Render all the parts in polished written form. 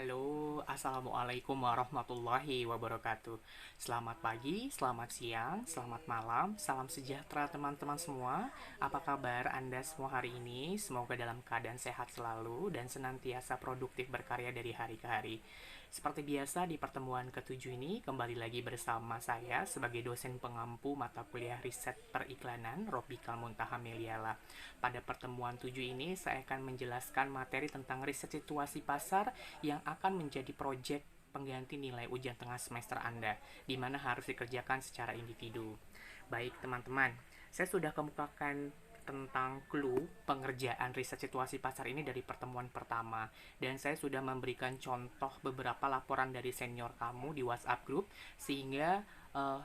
Halo, Assalamualaikum warahmatullahi wabarakatuh. Selamat pagi, selamat siang, selamat malam, salam sejahtera teman-teman semua. Apa kabar Anda semua hari ini? Semoga dalam keadaan sehat selalu dan senantiasa produktif berkarya dari hari ke hari. Seperti biasa di pertemuan ketujuh ini kembali lagi bersama saya sebagai dosen pengampu mata kuliah riset periklanan Robikal Muntaha Meliala. Pada pertemuan 7 ini saya akan menjelaskan materi tentang riset situasi pasar yang akan menjadi proyek pengganti nilai ujian tengah semester Anda, di mana harus dikerjakan secara individu. Baik teman-teman, saya sudah kemukakan tentang clue pengerjaan riset situasi pasar ini dari pertemuan pertama, dan saya sudah memberikan contoh beberapa laporan dari senior kamu di WhatsApp group, sehingga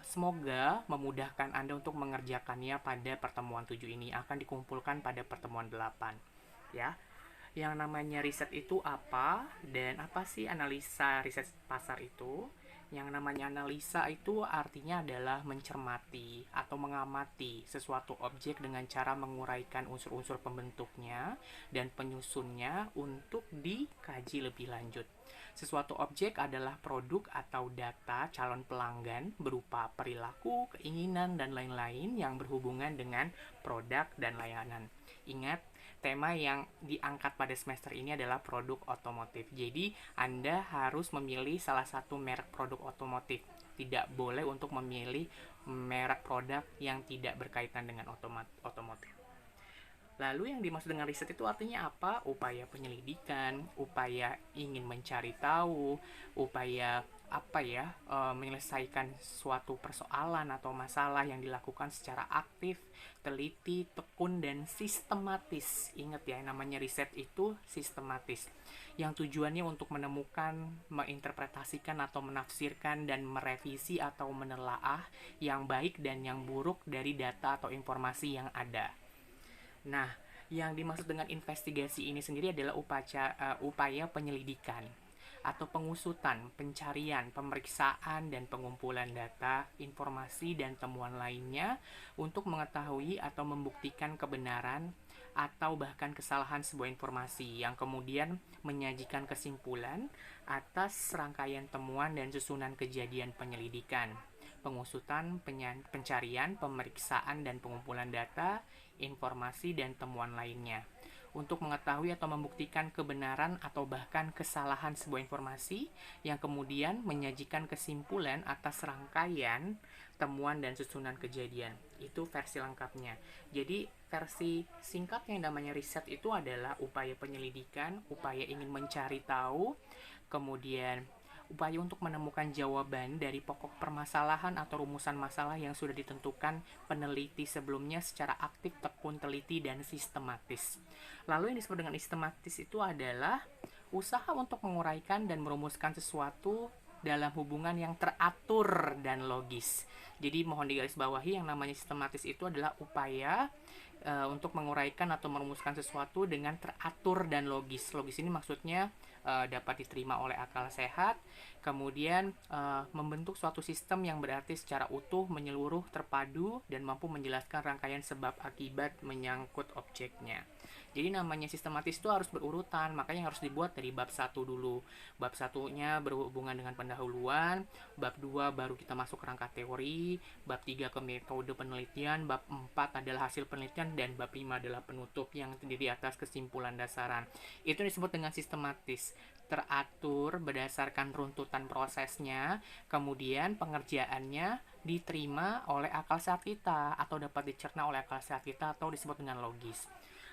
semoga memudahkan Anda untuk mengerjakannya pada pertemuan 7 ini. Akan dikumpulkan pada pertemuan 8 ya. Yang namanya riset itu apa, dan apa sih analisa riset pasar itu? Yang namanya analisa itu artinya adalah mencermati atau mengamati sesuatu objek dengan cara menguraikan unsur-unsur pembentuknya dan penyusunnya untuk dikaji lebih lanjut. Sesuatu objek adalah produk atau data calon pelanggan berupa perilaku, keinginan, dan lain-lain yang berhubungan dengan produk dan layanan. Ingat, tema yang diangkat pada semester ini adalah produk otomotif. Jadi, Anda harus memilih salah satu merek produk otomotif. Tidak boleh untuk memilih merek produk yang tidak berkaitan dengan otomotif. Lalu yang dimaksud dengan riset itu artinya apa? Upaya penyelidikan, upaya ingin mencari tahu, upaya menyelesaikan suatu persoalan atau masalah yang dilakukan secara aktif, teliti, tekun, dan sistematis. Ingat ya, namanya riset itu sistematis. Yang tujuannya untuk menemukan, menginterpretasikan atau menafsirkan dan merevisi atau menelaah yang baik dan yang buruk dari data atau informasi yang ada. Nah, yang dimaksud dengan investigasi ini sendiri adalah upaya penyelidikan atau pengusutan, pencarian, pemeriksaan, dan pengumpulan data, informasi, dan temuan lainnya untuk mengetahui atau membuktikan kebenaran atau bahkan kesalahan sebuah informasi yang kemudian menyajikan kesimpulan atas rangkaian temuan dan susunan kejadian penyelidikan, pengusutan, pencarian, pemeriksaan, dan pengumpulan data, informasi, dan temuan lainnya untuk mengetahui atau membuktikan kebenaran atau bahkan kesalahan sebuah informasi yang kemudian menyajikan kesimpulan atas rangkaian temuan dan susunan kejadian. Itu versi lengkapnya. Jadi versi singkat yang namanya riset itu adalah upaya penyelidikan, upaya ingin mencari tahu, kemudian upaya untuk menemukan jawaban dari pokok permasalahan atau rumusan masalah yang sudah ditentukan peneliti sebelumnya secara aktif, tekun, teliti, dan sistematis. Lalu yang disebut dengan sistematis itu adalah usaha untuk menguraikan dan merumuskan sesuatu dalam hubungan yang teratur dan logis. Jadi mohon digarisbawahi, yang namanya sistematis itu adalah upaya untuk menguraikan atau merumuskan sesuatu dengan teratur dan logis. Logis ini maksudnya dapat diterima oleh akal sehat, kemudian membentuk suatu sistem yang berarti secara utuh, menyeluruh, terpadu, dan mampu menjelaskan rangkaian sebab akibat menyangkut objeknya. Jadi namanya sistematis itu harus berurutan, makanya harus dibuat dari bab 1 dulu. Bab 1-nya berhubungan dengan pendahuluan, bab 2 baru kita masuk ke rangka teori, bab 3 ke metode penelitian, bab 4 adalah hasil penelitian, dan bab 5 adalah penutup yang terdiri atas kesimpulan dasaran. Itu disebut dengan sistematis, teratur berdasarkan runtutan prosesnya, kemudian pengerjaannya diterima oleh akal sehat kita atau dapat dicerna oleh akal sehat kita atau disebut dengan logis.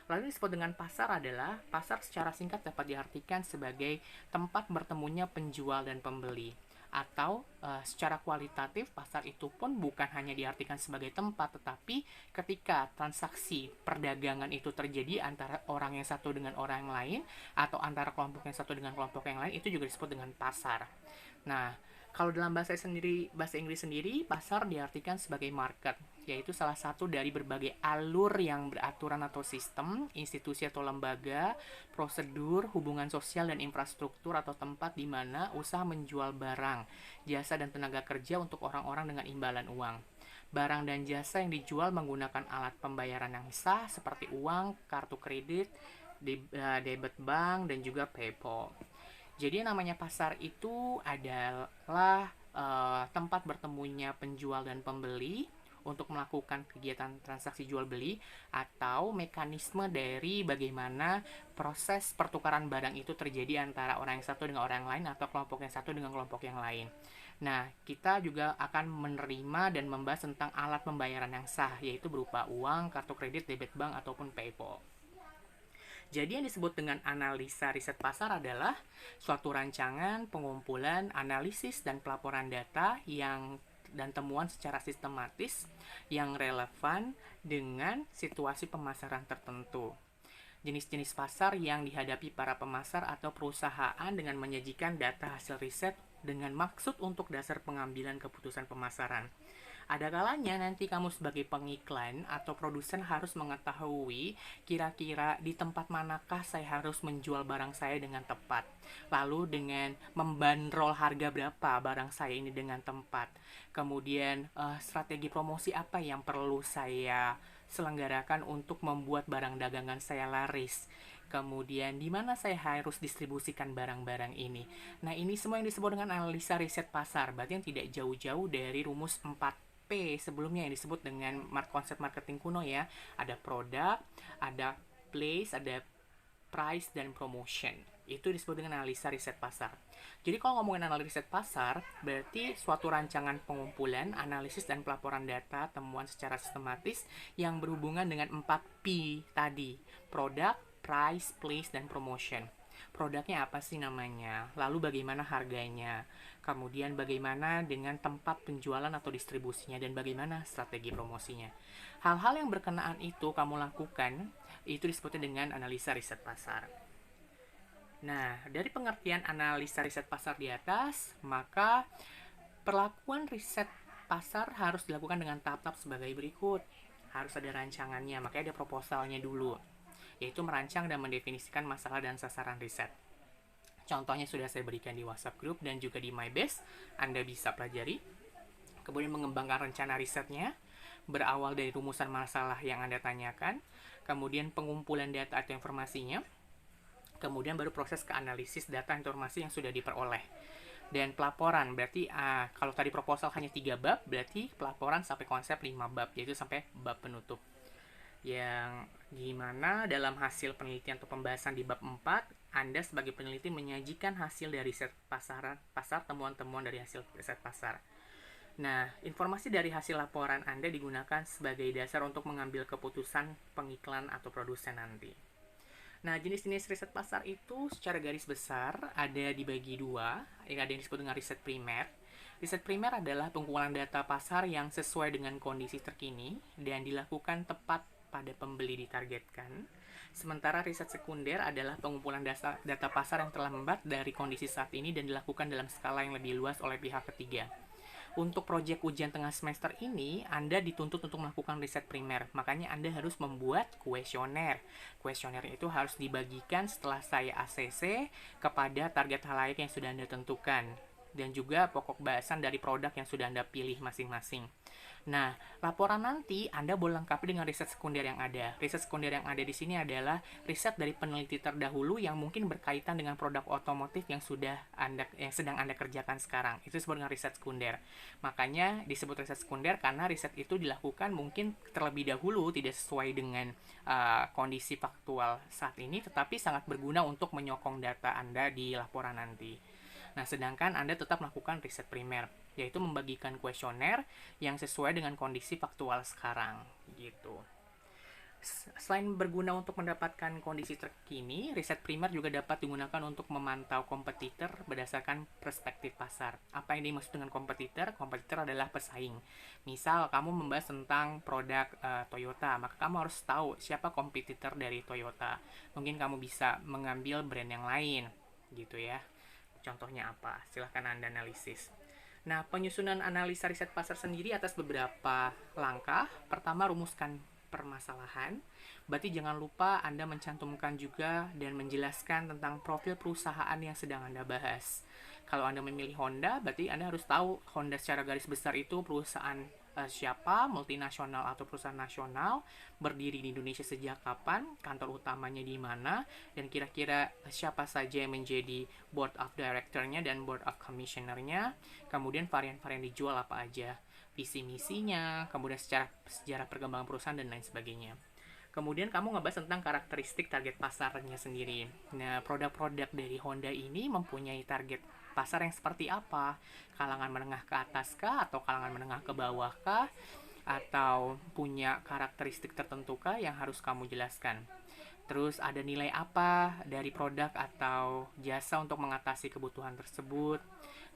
Lalu disebut dengan pasar adalah, pasar secara singkat dapat diartikan sebagai tempat bertemunya penjual dan pembeli. Atau secara kualitatif pasar itu pun bukan hanya diartikan sebagai tempat, tetapi ketika transaksi perdagangan itu terjadi antara orang yang satu dengan orang yang lain, atau antara kelompok yang satu dengan kelompok yang lain, itu juga disebut dengan pasar. Nah, kalau dalam bahasa Inggris sendiri, pasar diartikan sebagai market, yaitu salah satu dari berbagai alur yang beraturan atau sistem, institusi atau lembaga, prosedur, hubungan sosial dan infrastruktur atau tempat di mana usaha menjual barang, jasa dan tenaga kerja untuk orang-orang dengan imbalan uang. Barang dan jasa yang dijual menggunakan alat pembayaran yang sah seperti uang, kartu kredit, debit bank, dan juga PayPal. Jadi yang namanya pasar itu adalah tempat bertemunya penjual dan pembeli untuk melakukan kegiatan transaksi jual beli atau mekanisme dari bagaimana proses pertukaran barang itu terjadi antara orang yang satu dengan orang yang lain atau kelompok yang satu dengan kelompok yang lain. Nah, kita juga akan menerima dan membahas tentang alat pembayaran yang sah, yaitu berupa uang, kartu kredit, debit bank, ataupun PayPal. Jadi yang disebut dengan analisa riset pasar adalah suatu rancangan pengumpulan, analisis, dan pelaporan data dan temuan secara sistematis yang relevan dengan situasi pemasaran tertentu. Jenis-jenis pasar yang dihadapi para pemasar atau perusahaan dengan menyajikan data hasil riset dengan maksud untuk dasar pengambilan keputusan pemasaran. Ada kalanya nanti kamu sebagai pengiklan atau produsen harus mengetahui kira-kira di tempat manakah saya harus menjual barang saya dengan tepat. Lalu dengan membandrol harga berapa barang saya ini dengan tempat. Kemudian strategi promosi apa yang perlu saya selenggarakan untuk membuat barang dagangan saya laris. Kemudian di mana saya harus distribusikan barang-barang ini. Nah, ini semua yang disebut dengan analisa riset pasar. Berarti yang tidak jauh-jauh dari rumus 4P sebelumnya yang disebut dengan konsep marketing kuno ya. Ada produk, ada place, ada price, dan promotion. Itu disebut dengan analisa riset pasar. Jadi kalau ngomongin analisa riset pasar, berarti suatu rancangan pengumpulan, analisis, dan pelaporan data temuan secara sistematis yang berhubungan dengan 4P tadi. Produk, price, place, dan promotion. Produknya apa sih namanya? Lalu bagaimana harganya? Kemudian bagaimana dengan tempat penjualan atau distribusinya? Dan bagaimana strategi promosinya? Hal-hal yang berkenaan itu kamu lakukan, itu disebutnya dengan analisa riset pasar. Nah, dari pengertian analisa riset pasar di atas, maka perlakuan riset pasar harus dilakukan dengan tahap-tahap sebagai berikut. Harus ada rancangannya, makanya ada proposalnya dulu, yaitu merancang dan mendefinisikan masalah dan sasaran riset. Contohnya sudah saya berikan di WhatsApp group dan juga di MyBase, Anda bisa pelajari. Kemudian mengembangkan rencana risetnya, berawal dari rumusan masalah yang Anda tanyakan, kemudian pengumpulan data atau informasinya, kemudian baru proses ke analisis data informasi yang sudah diperoleh. Dan pelaporan, berarti kalau tadi proposal hanya 3 bab, berarti pelaporan sampai konsep 5 bab, yaitu sampai bab penutup. Yang gimana dalam hasil penelitian atau pembahasan di bab 4, Anda sebagai peneliti menyajikan hasil dari riset pasar, temuan-temuan dari hasil riset pasar. Nah, informasi dari hasil laporan Anda digunakan sebagai dasar untuk mengambil keputusan pengiklan atau produsen nanti. Nah, jenis-jenis riset pasar itu secara garis besar ada dibagi dua. Ada yang disebut dengan riset primer. Riset primer adalah pengumpulan data pasar yang sesuai dengan kondisi terkini dan dilakukan tepat pada pembeli ditargetkan. Sementara riset sekunder adalah pengumpulan data pasar yang terlambat dari kondisi saat ini dan dilakukan dalam skala yang lebih luas oleh pihak ketiga. Untuk proyek ujian tengah semester ini, Anda dituntut untuk melakukan riset primer. Makanya Anda harus membuat kuesioner. Kuesioner itu harus dibagikan setelah saya ACC kepada target halayak yang sudah Anda tentukan. Dan juga pokok bahasan dari produk yang sudah Anda pilih masing-masing. Nah, laporan nanti Anda boleh lengkapi dengan riset sekunder yang ada. Riset sekunder yang ada di sini adalah riset dari peneliti terdahulu yang mungkin berkaitan dengan produk otomotif yang sedang Anda kerjakan sekarang. Itu disebut dengan riset sekunder. Makanya disebut riset sekunder karena riset itu dilakukan mungkin terlebih dahulu tidak sesuai dengan kondisi faktual saat ini, tetapi sangat berguna untuk menyokong data Anda di laporan nanti. Nah, sedangkan Anda tetap melakukan riset primer, yaitu membagikan kuesioner yang sesuai dengan kondisi faktual sekarang, gitu. Selain berguna untuk mendapatkan kondisi terkini, riset primer juga dapat digunakan untuk memantau kompetitor berdasarkan perspektif pasar. Apa yang dimaksud dengan kompetitor? Kompetitor adalah pesaing. Misal, kamu membahas tentang produk Toyota, maka kamu harus tahu siapa kompetitor dari Toyota. Mungkin kamu bisa mengambil brand yang lain, gitu ya. Contohnya apa? Silahkan Anda analisis. Nah, penyusunan analisa riset pasar sendiri atas beberapa langkah. Pertama, rumuskan permasalahan. Berarti jangan lupa Anda mencantumkan juga dan menjelaskan tentang profil perusahaan yang sedang Anda bahas. Kalau Anda memilih Honda, berarti Anda harus tahu Honda secara garis besar itu perusahaan siapa, multinasional atau perusahaan nasional, berdiri di Indonesia sejak kapan, kantor utamanya di mana, dan kira-kira siapa saja yang menjadi board of director-nya dan board of commissioner-nya, kemudian varian-varian dijual apa aja, visi misinya, kemudian sejarah perkembangan perusahaan dan lain sebagainya. Kemudian kamu ngebahas tentang karakteristik target pasarnya sendiri. Nah, produk-produk dari Honda ini mempunyai target pasar yang seperti apa? Kalangan menengah ke atas kah? Atau kalangan menengah ke bawah kah? Atau punya karakteristik tertentu kah yang harus kamu jelaskan? Terus ada nilai apa dari produk atau jasa untuk mengatasi kebutuhan tersebut?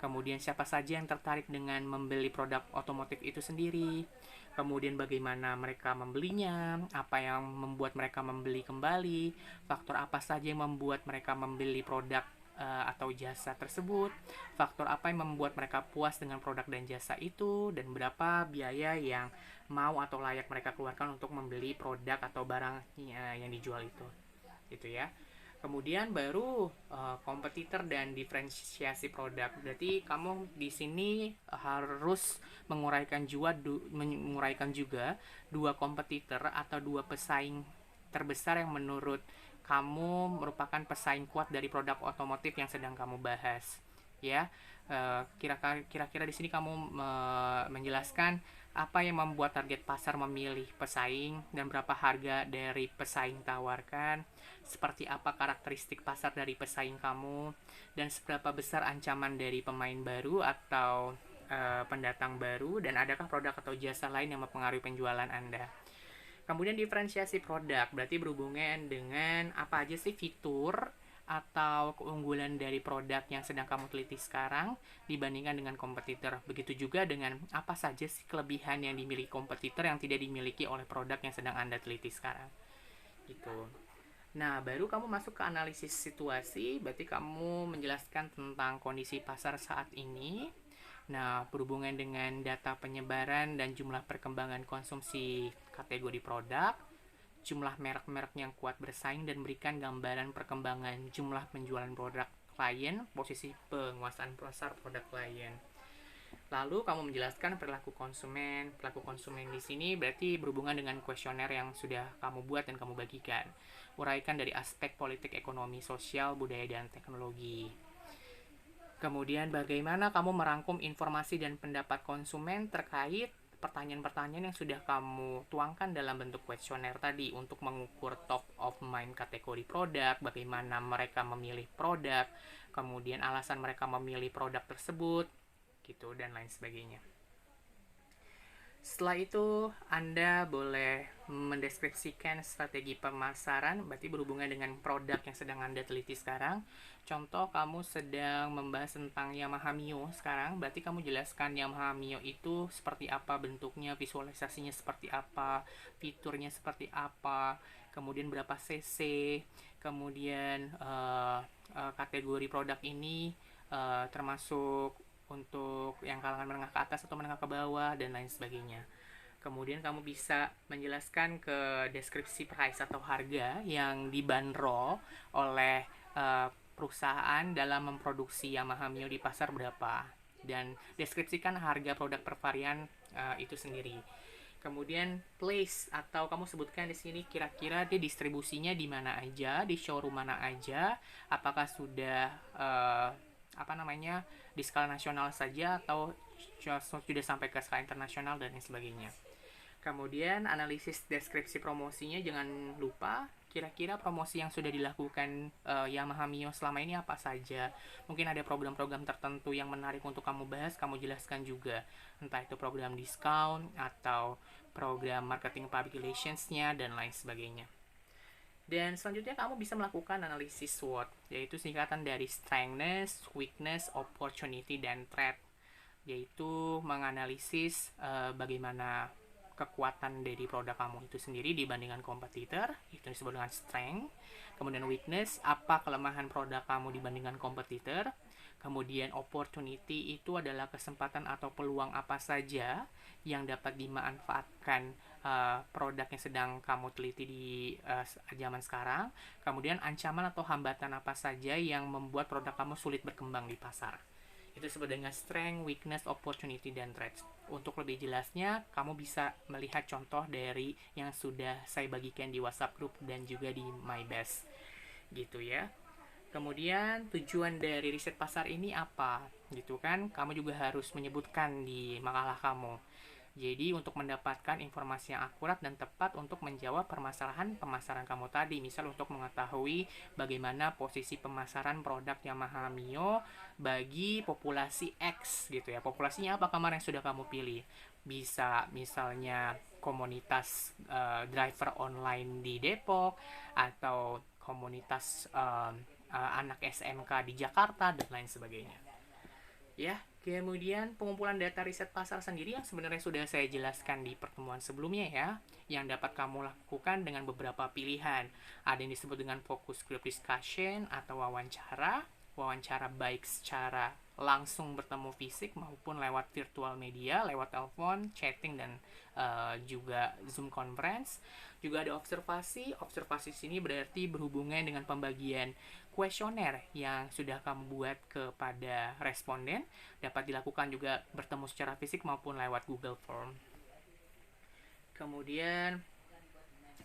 Kemudian siapa saja yang tertarik dengan membeli produk otomotif itu sendiri? Kemudian bagaimana mereka membelinya, apa yang membuat mereka membeli kembali, faktor apa saja yang membuat mereka membeli produk atau jasa tersebut, faktor apa yang membuat mereka puas dengan produk dan jasa itu, dan berapa biaya yang mau atau layak mereka keluarkan untuk membeli produk atau barang yang dijual itu ya. Kemudian baru kompetitor dan diferensiasi produk. Berarti kamu di sini harus menguraikan juga dua kompetitor atau dua pesaing terbesar yang menurut kamu merupakan pesaing kuat dari produk otomotif yang sedang kamu bahas. Ya, kira-kira di sini kamu menjelaskan apa yang membuat target pasar memilih pesaing dan berapa harga dari pesaing tawarkan, seperti apa karakteristik pasar dari pesaing kamu, dan seberapa besar ancaman dari pemain baru atau pendatang baru, dan adakah produk atau jasa lain yang mempengaruhi penjualan Anda. Kemudian diferensiasi produk berarti berhubungan dengan apa aja sih fitur atau keunggulan dari produk yang sedang kamu teliti sekarang dibandingkan dengan kompetitor. Begitu juga dengan apa saja sih kelebihan yang dimiliki kompetitor yang tidak dimiliki oleh produk yang sedang Anda teliti sekarang. Gitu. Nah, baru kamu masuk ke analisis situasi, berarti kamu menjelaskan tentang kondisi pasar saat ini. Nah, berhubungan dengan data penyebaran dan jumlah perkembangan konsumsi kategori produk, jumlah merek-merek yang kuat bersaing, dan berikan gambaran perkembangan jumlah penjualan produk klien, posisi penguasaan pasar produk klien. Lalu kamu menjelaskan perilaku konsumen. Perilaku konsumen di sini berarti berhubungan dengan kuesioner yang sudah kamu buat dan kamu bagikan. Uraikan dari aspek politik, ekonomi, sosial, budaya, dan teknologi. Kemudian bagaimana kamu merangkum informasi dan pendapat konsumen terkait pertanyaan-pertanyaan yang sudah kamu tuangkan dalam bentuk kuesioner tadi untuk mengukur top of mind kategori produk, bagaimana mereka memilih produk, kemudian alasan mereka memilih produk tersebut, gitu, dan lain sebagainya. Setelah itu, Anda boleh mendeskripsikan strategi pemasaran, berarti berhubungan dengan produk yang sedang Anda teliti sekarang. Contoh, kamu sedang membahas tentang Yamaha Mio sekarang, berarti kamu jelaskan Yamaha Mio itu seperti apa bentuknya, visualisasinya seperti apa, fiturnya seperti apa, kemudian berapa cc, kemudian kategori produk ini termasuk untuk yang kalangan menengah ke atas atau menengah ke bawah, dan lain sebagainya. Kemudian kamu bisa menjelaskan ke deskripsi price atau harga yang dibanderol oleh perusahaan dalam memproduksi Yamaha Mio di pasar berapa, dan deskripsikan harga produk per varian itu sendiri. Kemudian place, atau kamu sebutkan di sini kira-kira dia distribusinya di mana aja, di showroom mana aja, apakah sudah di skala nasional saja atau sudah sampai ke skala internasional dan lain sebagainya. Kemudian analisis deskripsi promosinya, jangan lupa kira-kira promosi yang sudah dilakukan Yamaha Mio selama ini apa saja. Mungkin ada program-program tertentu yang menarik untuk kamu bahas, kamu jelaskan juga. Entah itu program diskon atau program marketing public relations-nya dan lain sebagainya. Dan selanjutnya kamu bisa melakukan analisis SWOT, yaitu singkatan dari strengths, weakness, opportunity, dan threat, yaitu menganalisis bagaimana kekuatan dari produk kamu itu sendiri dibandingkan kompetitor, itu disebut dengan strength. Kemudian weakness, apa kelemahan produk kamu dibandingkan kompetitor. Kemudian opportunity itu adalah kesempatan atau peluang apa saja yang dapat dimanfaatkan produk yang sedang kamu teliti di zaman sekarang. Kemudian ancaman atau hambatan apa saja yang membuat produk kamu sulit berkembang di pasar. Itu disebut dengan strength, weakness, opportunity, dan threats. Untuk lebih jelasnya, kamu bisa melihat contoh dari yang sudah saya bagikan di WhatsApp group dan juga di MyBest. Gitu ya. Kemudian tujuan dari riset pasar ini apa? Gitu kan? Kamu juga harus menyebutkan di makalah kamu. Jadi untuk mendapatkan informasi yang akurat dan tepat untuk menjawab permasalahan pemasaran kamu tadi, misal untuk mengetahui bagaimana posisi pemasaran produk Yamaha Mio bagi populasi X gitu ya. Populasinya apa kemarin yang sudah kamu pilih? Bisa misalnya komunitas driver online di Depok atau komunitas anak SMK di Jakarta dan lain sebagainya. Ya, kemudian pengumpulan data riset pasar sendiri yang sebenarnya sudah saya jelaskan di pertemuan sebelumnya ya, yang dapat kamu lakukan dengan beberapa pilihan. Ada yang disebut dengan focus group discussion atau wawancara, wawancara baik secara langsung bertemu fisik maupun lewat virtual media, lewat telepon, chatting, dan juga Zoom conference. Juga ada observasi. Observasi sini berarti berhubungan dengan pembagian kuesioner yang sudah kamu buat kepada responden, dapat dilakukan juga bertemu secara fisik maupun lewat Google Form. Kemudian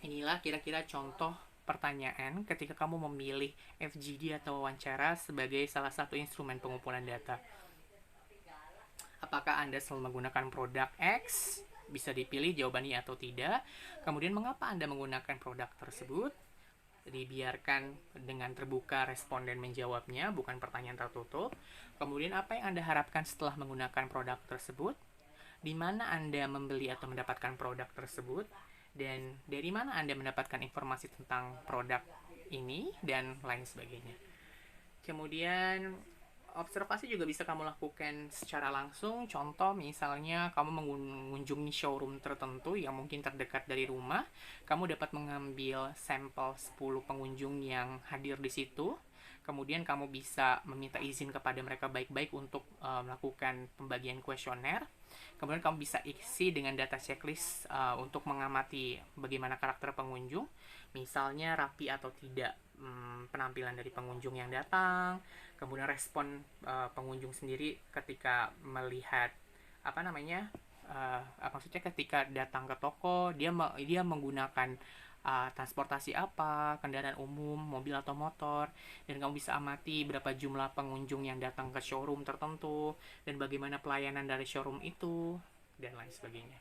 inilah kira-kira contoh pertanyaan ketika kamu memilih FGD atau wawancara sebagai salah satu instrumen pengumpulan data. Apakah Anda selalu menggunakan produk X? Bisa dipilih jawabannya atau tidak. Kemudian mengapa Anda menggunakan produk tersebut? Dibiarkan dengan terbuka responden menjawabnya, bukan pertanyaan tertutup. Kemudian apa yang Anda harapkan setelah menggunakan produk tersebut? Di mana Anda membeli atau mendapatkan produk tersebut? Dan dari mana Anda mendapatkan informasi tentang produk ini dan lain sebagainya. Kemudian observasi juga bisa kamu lakukan secara langsung. Contoh misalnya kamu mengunjungi showroom tertentu yang mungkin terdekat dari rumah, kamu dapat mengambil sampel 10 pengunjung yang hadir di situ. Kemudian kamu bisa meminta izin kepada mereka baik-baik untuk melakukan pembagian kuesioner. Kemudian kamu bisa isi dengan data checklist untuk mengamati bagaimana karakter pengunjung, misalnya rapi atau tidak penampilan dari pengunjung yang datang, kemudian respon pengunjung sendiri ketika melihat maksudnya ketika datang ke toko dia menggunakan transportasi apa, kendaraan umum, mobil atau motor, dan kamu bisa amati berapa jumlah pengunjung yang datang ke showroom tertentu dan bagaimana pelayanan dari showroom itu dan lain sebagainya.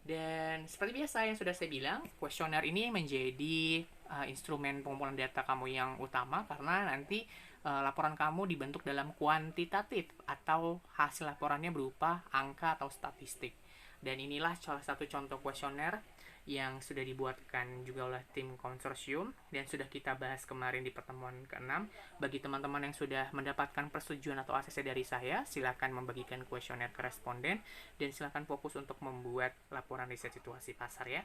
Dan seperti biasa yang sudah saya bilang, kuesioner ini menjadi instrumen pengumpulan data kamu yang utama karena nanti laporan kamu dibentuk dalam kuantitatif atau hasil laporannya berupa angka atau statistik. Dan inilah salah satu contoh kuesioner yang sudah dibuatkan juga oleh tim konsorsium dan sudah kita bahas kemarin di pertemuan ke-6. Bagi teman-teman yang sudah mendapatkan persetujuan atau ACC dari saya, silakan membagikan kuesioner ke responden dan silakan fokus untuk membuat laporan riset situasi pasar ya.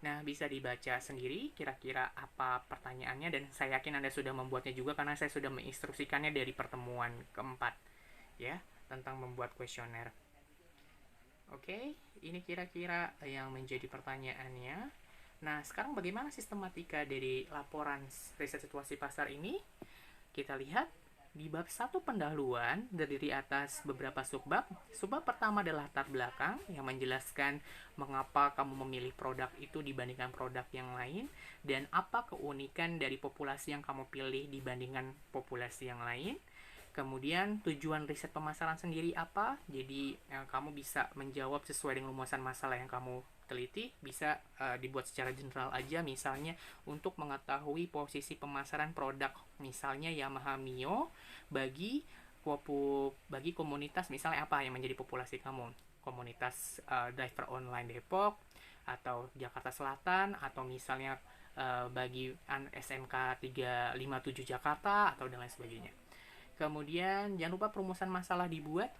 Nah, bisa dibaca sendiri kira-kira apa pertanyaannya dan saya yakin Anda sudah membuatnya juga karena saya sudah menginstruksikannya dari pertemuan keempat ya, tentang membuat kuesioner. Oke, ini kira-kira yang menjadi pertanyaannya. Nah, sekarang bagaimana sistematika dari laporan riset situasi pasar ini? Kita lihat di bab 1 pendahuluan terdiri atas beberapa subbab. Subbab pertama adalah latar belakang yang menjelaskan mengapa kamu memilih produk itu dibandingkan produk yang lain dan apa keunikan dari populasi yang kamu pilih dibandingkan populasi yang lain. Kemudian tujuan riset pemasaran sendiri apa? Jadi kamu bisa menjawab sesuai dengan rumusan masalah yang kamu teliti. Bisa dibuat secara general aja, misalnya untuk mengetahui posisi pemasaran produk misalnya Yamaha Mio bagi komunitas misalnya apa yang menjadi populasi kamu, komunitas driver online Depok atau Jakarta Selatan, atau misalnya bagi SMK 357 Jakarta atau dan lain sebagainya. Kemudian jangan lupa perumusan masalah dibuat.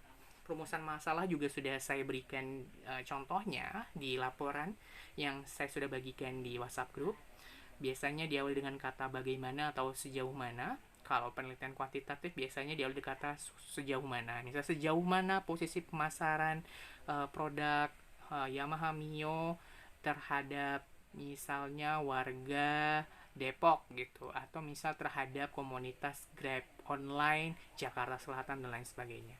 Perumusan masalah juga sudah saya berikan contohnya di laporan yang saya sudah bagikan di WhatsApp group. Biasanya diawali dengan kata bagaimana atau sejauh mana. Kalau penelitian kuantitatif biasanya diawali dengan kata sejauh mana. Misalnya sejauh mana posisi pemasaran produk Yamaha Mio terhadap misalnya warga Depok gitu, atau misal terhadap komunitas Grab online Jakarta Selatan dan lain sebagainya.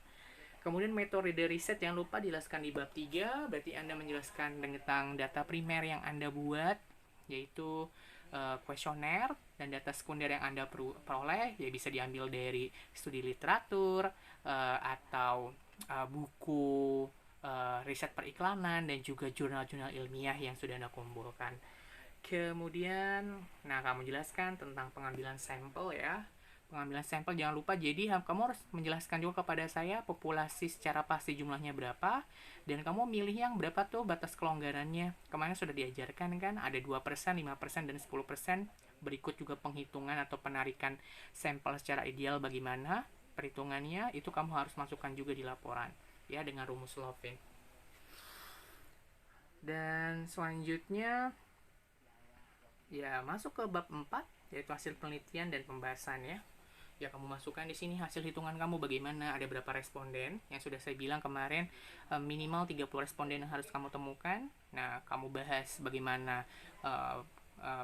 Kemudian metode riset jangan lupa dijelaskan di bab 3, berarti Anda menjelaskan tentang data primer yang Anda buat, yaitu kuesioner dan data sekunder yang Anda peroleh, ya bisa diambil dari studi literatur atau buku riset periklanan dan juga jurnal-jurnal ilmiah yang sudah Anda kumpulkan. Kemudian, nah kamu jelaskan tentang pengambilan sampel ya. Pengambilan sampel jangan lupa, jadi kamu harus menjelaskan juga kepada saya populasi secara pasti jumlahnya berapa, dan kamu milih yang berapa tuh batas kelonggarannya. Kemarin sudah diajarkan kan, ada 2%, 5%, dan 10%. Berikut juga penghitungan atau penarikan sampel secara ideal bagaimana perhitungannya, itu kamu harus masukkan juga di laporan ya dengan rumus Lovin. Dan selanjutnya ya masuk ke bab 4, yaitu hasil penelitian dan pembahasan ya. Ya kamu masukkan di sini hasil hitungan kamu bagaimana, ada berapa responden yang sudah saya bilang kemarin, minimal 30 responden yang harus kamu temukan. Nah, kamu bahas bagaimana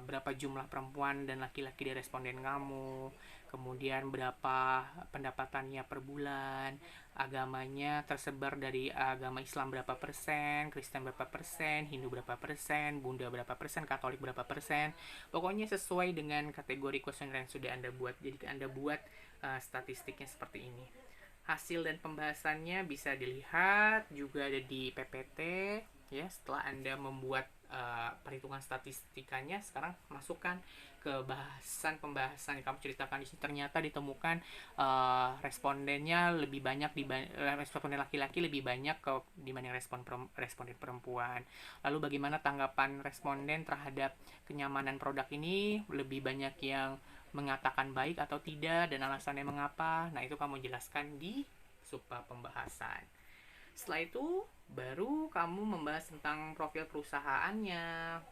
berapa jumlah perempuan dan laki-laki dari responden kamu, kemudian berapa pendapatannya per bulan, agamanya tersebar dari agama Islam berapa persen, Kristen berapa persen, Hindu berapa persen, Buddha berapa persen, Katolik berapa persen. Pokoknya sesuai dengan kategori kuesioner yang sudah Anda buat. Jadi Anda buat statistiknya seperti ini. Hasil dan pembahasannya bisa dilihat juga ada di PPT ya. Setelah Anda membuat perhitungan statistikanya, sekarang masukkan ke pembahasan yang kamu ceritakan di sini. Ternyata ditemukan respondennya lebih banyak responden laki-laki lebih banyak dibanding responden perempuan. Lalu bagaimana tanggapan responden terhadap kenyamanan produk ini, lebih banyak yang mengatakan baik atau tidak dan alasannya mengapa. Nah, itu kamu jelaskan di subbab pembahasan. Setelah itu baru kamu membahas tentang profil perusahaannya.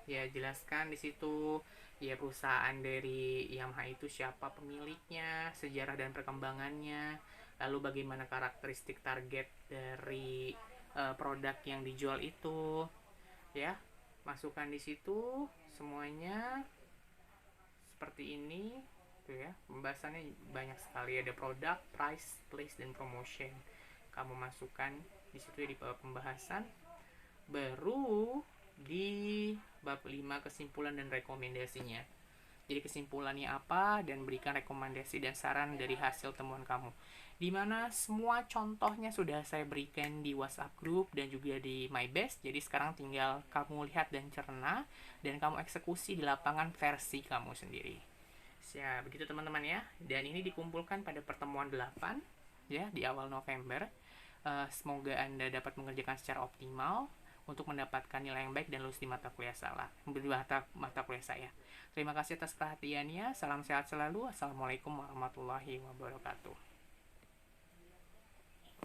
Ya, jelaskan di situ ya perusahaan dari Yamaha itu siapa pemiliknya, sejarah dan perkembangannya, lalu bagaimana karakteristik target dari produk yang dijual itu. Ya, masukkan di situ semuanya seperti ini tuh ya. Pembahasannya banyak sekali, ada produk, price, place, dan promotion. Kamu masukkan di situ ya di bawah pembahasan. Baru di bab 5 kesimpulan dan rekomendasinya. Jadi kesimpulannya apa dan berikan rekomendasi dan saran dari hasil temuan kamu. Dimana semua contohnya sudah saya berikan di WhatsApp group dan juga di MyBest. Jadi sekarang tinggal kamu lihat dan cerna dan kamu eksekusi di lapangan versi kamu sendiri. Ya, begitu teman-teman ya. Dan ini dikumpulkan pada pertemuan 8 ya di awal November. Semoga Anda dapat mengerjakan secara optimal untuk mendapatkan nilai yang baik dan lulus di mata kuliah mata kuliah saya. Terima kasih atas perhatiannya. Salam sehat selalu. Assalamualaikum warahmatullahi wabarakatuh.